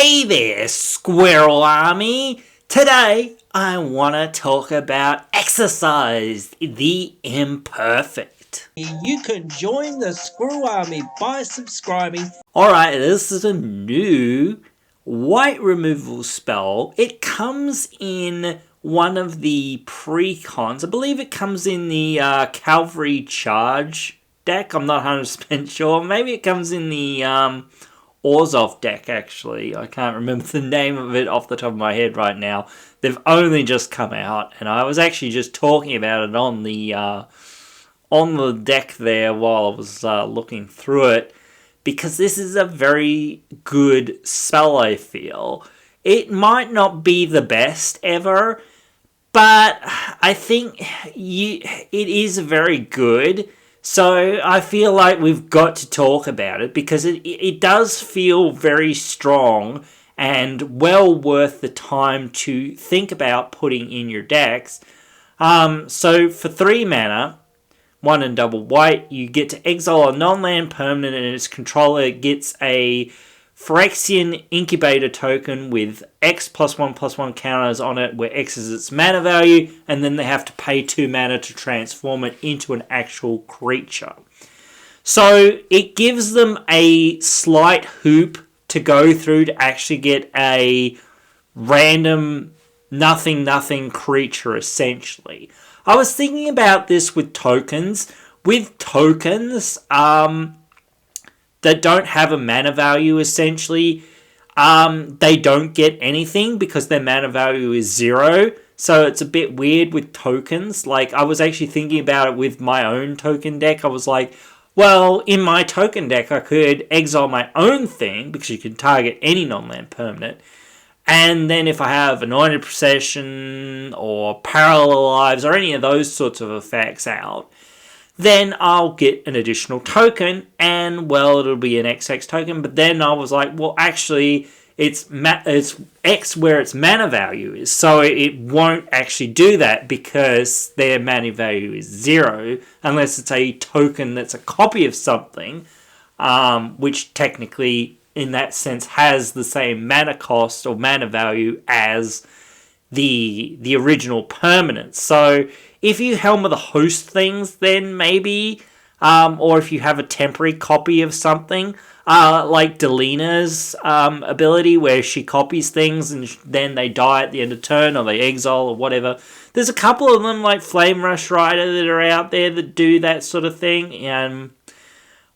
Hey there, Squirrel Army! Today I want to talk about exercise, the imperfect. You can join the Squirrel Army by subscribing. Alright, this is a new white removal spell. It comes in one of the pre-cons. I believe it comes in the Cavalry Charge deck. I'm not 100% sure. Maybe it comes in the Orzhov deck, actually. I can't remember the name of it off the top of my head right now. They've only just come out, and I was actually just talking about it on the deck there while I was looking through it, because this is a very good spell, I feel. It might not be the best ever, but I think it is very good. So I feel like we've got to talk about it because it does feel very strong and well worth the time to think about putting in your decks. So for 3 mana, 1 and double white, you get to exile a non-land permanent and its controller gets a Phyrexian Incubator token with X +1/+1 counters on it, where X is its mana value, and then they have to pay 2 mana to transform it into an actual creature. So it gives them a slight hoop to go through to actually get a random nothing creature, essentially. I was thinking about this with tokens. With tokens, that don't have a mana value, essentially, they don't get anything because their mana value is 0. So it's a bit weird with tokens. Like, I was actually thinking about it with my own token deck. I was like, well, in my token deck, I could exile my own thing, because you can target any non-land permanent. And then if I have Anointed Procession or Parallel Lives or any of those sorts of effects out, then I'll get an additional token, and, well, it'll be an XX token. But then I was like, well, actually, it's X where its mana value is, so it won't actually do that because their mana value is 0, unless it's a token that's a copy of something, which technically, in that sense, has the same mana cost or mana value as the original permanent. So if you Helm of the Host things, then maybe, or if you have a temporary copy of something, like Delina's ability, where she copies things and then they die at the end of turn, or they exile, or whatever. There's a couple of them, like Flame Rush Rider, that are out there that do that sort of thing, and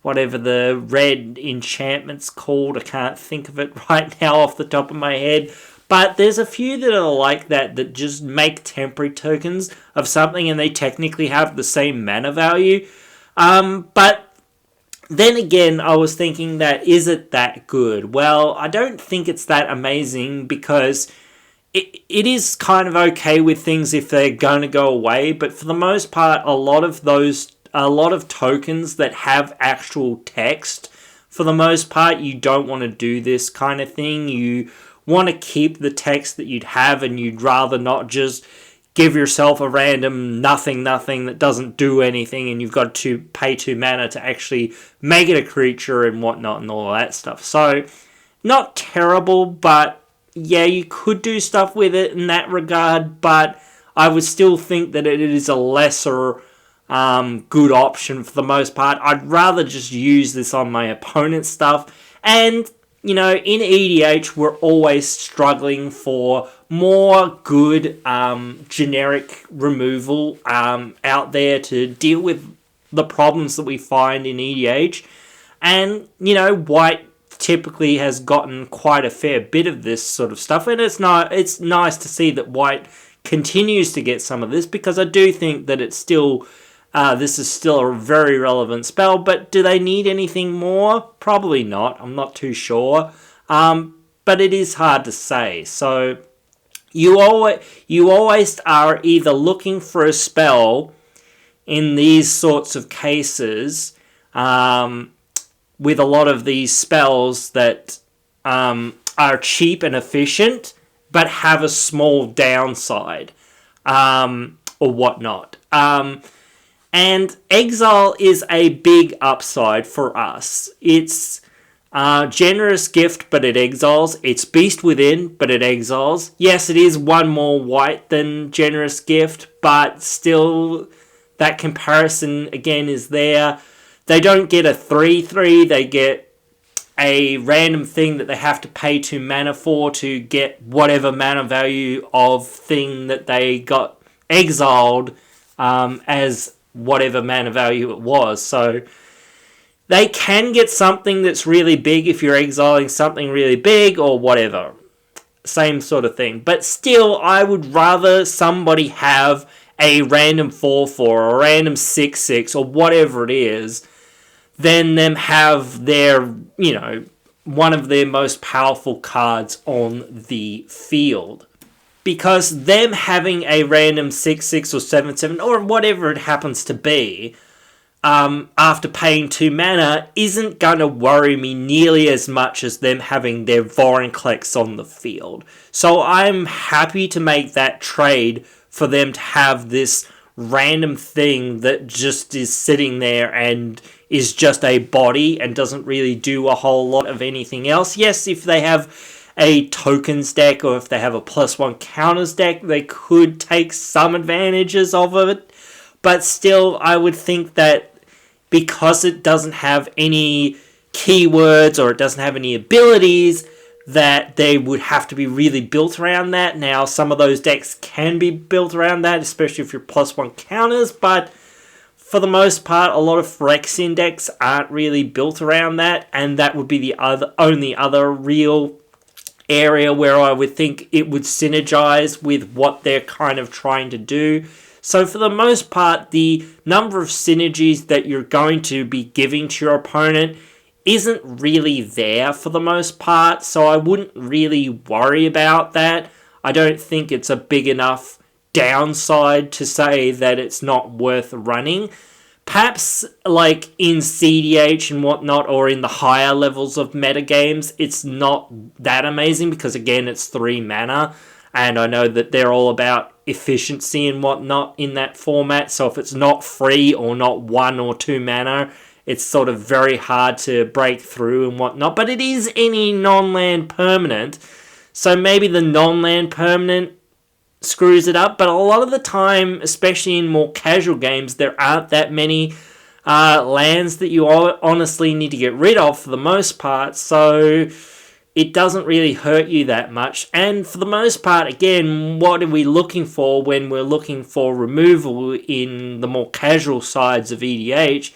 whatever the red enchantment's called, I can't think of it right now off the top of my head. But there's a few that are like that just make temporary tokens of something, and they technically have the same mana value. But then again, I was thinking that, is it that good? Well, I don't think it's that amazing, because it is kind of okay with things if they're going to go away. But for the most part, a lot of tokens that have actual text, for the most part, you don't want to do this kind of thing. You want to keep the text that you'd have, and you'd rather not just give yourself a random nothing that doesn't do anything, and you've got to pay 2 mana to actually make it a creature and whatnot and all that stuff. So, not terrible, but yeah, you could do stuff with it in that regard, but I would still think that it is a lesser good option for the most part. I'd rather just use this on my opponent's stuff. And, you know, in EDH, we're always struggling for more good generic removal out there to deal with the problems that we find in EDH. And, you know, white typically has gotten quite a fair bit of this sort of stuff. And it's nice to see that white continues to get some of this, because I do think that it's still... this is still a very relevant spell, but do they need anything more? Probably not. I'm not too sure. But it is hard to say. So you always are either looking for a spell in these sorts of cases, with a lot of these spells that are cheap and efficient, but have a small downside, or whatnot. And exile is a big upside for us. It's Generous Gift, but it exiles. It's Beast Within, but it exiles. Yes, it is one more white than Generous Gift, but still, that comparison again is there. They don't get a 3/3, they get a random thing that they have to pay 2 mana for to get whatever mana value of thing that they got exiled as whatever mana value it was. So they can get something that's really big if you're exiling something really big or whatever. Same sort of thing. But still, I would rather somebody have a random 4/4 or a random 6/6 or whatever it is than them have their, one of their most powerful cards on the field. Because them having a random 6/6 or 7/7 or whatever it happens to be, after paying 2 mana, isn't going to worry me nearly as much as them having their Vorinclex on the field. So I'm happy to make that trade for them to have this random thing that just is sitting there and is just a body and doesn't really do a whole lot of anything else. Yes, if they have a tokens deck or if they have a +1 counters deck, they could take some advantages of it. But still, I would think that because it doesn't have any keywords or it doesn't have any abilities, that they would have to be really built around that. Now, some of those decks can be built around that, especially if you're +1 counters, but for the most part, a lot of Phyrexian decks aren't really built around that, and that would be the only other real area where I would think it would synergize with what they're kind of trying to do. So for the most part, the number of synergies that you're going to be giving to your opponent isn't really there for the most part, so I wouldn't really worry about that. I don't think it's a big enough downside to say that it's not worth running. Perhaps like in CDH and whatnot, or in the higher levels of metagames, it's not that amazing because again it's 3 mana, and I know that they're all about efficiency and whatnot in that format, so if it's not free or not 1 or 2 mana, it's sort of very hard to break through and whatnot. But it is any non-land permanent, so maybe the non-land permanent screws it up. But a lot of the time, especially in more casual games, there aren't that many lands that you honestly need to get rid of for the most part, so it doesn't really hurt you that much. And for the most part, again, what are we looking for when we're looking for removal in the more casual sides of EDH?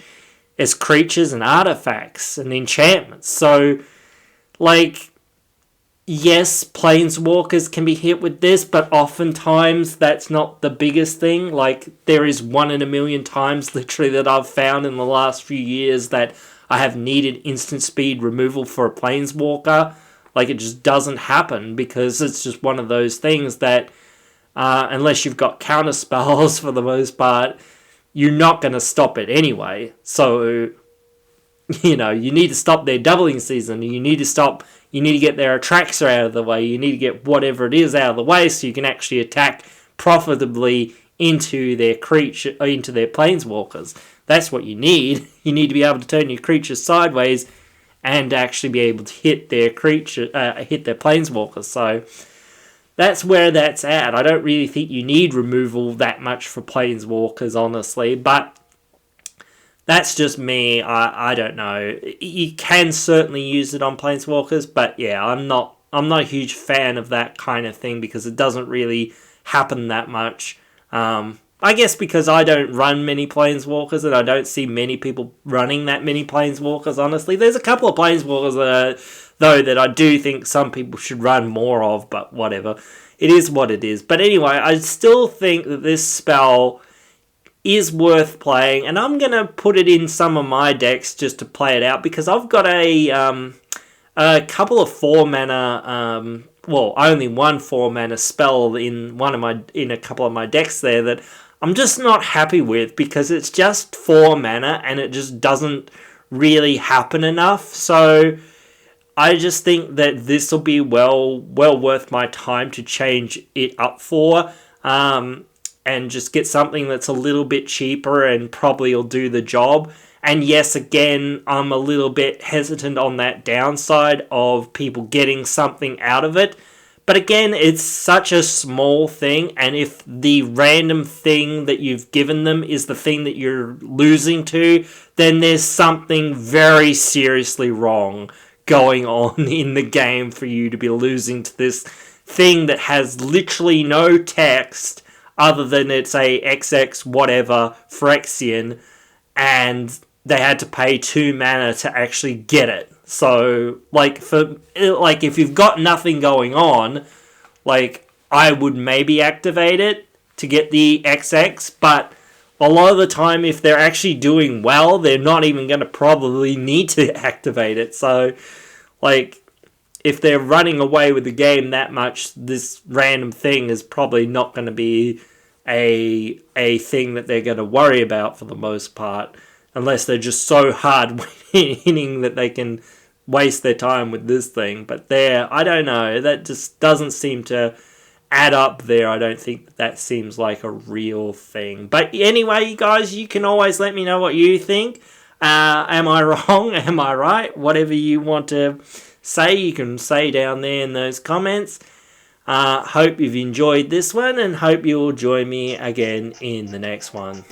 As creatures and artifacts and enchantments. So, yes, planeswalkers can be hit with this, but oftentimes that's not the biggest thing. There is 1 in a million times, literally, that I've found in the last few years that I have needed instant speed removal for a planeswalker. It just doesn't happen because it's just one of those things that, unless you've got counter spells for the most part, you're not going to stop it anyway. So, you need to stop their doubling season. You need to get their Atraxa out of the way. You need to get whatever it is out of the way so you can actually attack profitably into their planeswalkers. That's what you need. You need to be able to turn your creatures sideways and actually be able to hit their planeswalkers. So that's where that's at. I don't really think you need removal that much for planeswalkers, honestly, but that's just me. I don't know. You can certainly use it on planeswalkers, but yeah, I'm not a huge fan of that kind of thing because it doesn't really happen that much. I guess because I don't run many planeswalkers and I don't see many people running that many planeswalkers, honestly. There's a couple of planeswalkers though that I do think some people should run more of, but whatever. It is what it is. But anyway, I still think that this spell is worth playing, and I'm going to put it in some of my decks just to play it out because I've got a couple of 4 mana, only one 4 mana spell in a couple of my decks there that I'm just not happy with because it's just 4 mana and it just doesn't really happen enough. So I just think that this will be well worth my time to change it up for, and just get something that's a little bit cheaper and probably will do the job. And yes, again, I'm a little bit hesitant on that downside of people getting something out of it. But again, it's such a small thing, and if the random thing that you've given them is the thing that you're losing to, then there's something very seriously wrong going on in the game for you to be losing to this thing that has literally no text other than it's a XX whatever Phyrexian, and they had to pay 2 mana to actually get it. So, if you've got nothing going on, I would maybe activate it to get the XX, but a lot of the time, if they're actually doing well, they're not even going to probably need to activate it. So, if they're running away with the game that much, this random thing is probably not going to be a thing that they're going to worry about for the most part, unless they're just so hard hitting that they can waste their time with this thing. But I don't know, that just doesn't seem to add up there. I don't think that seems like a real thing. But anyway, you guys, you can always let me know what you think. Am I wrong? Am I right? Whatever you want to say, you can say down there in those comments. Hope you've enjoyed this one, and hope you'll join me again in the next one.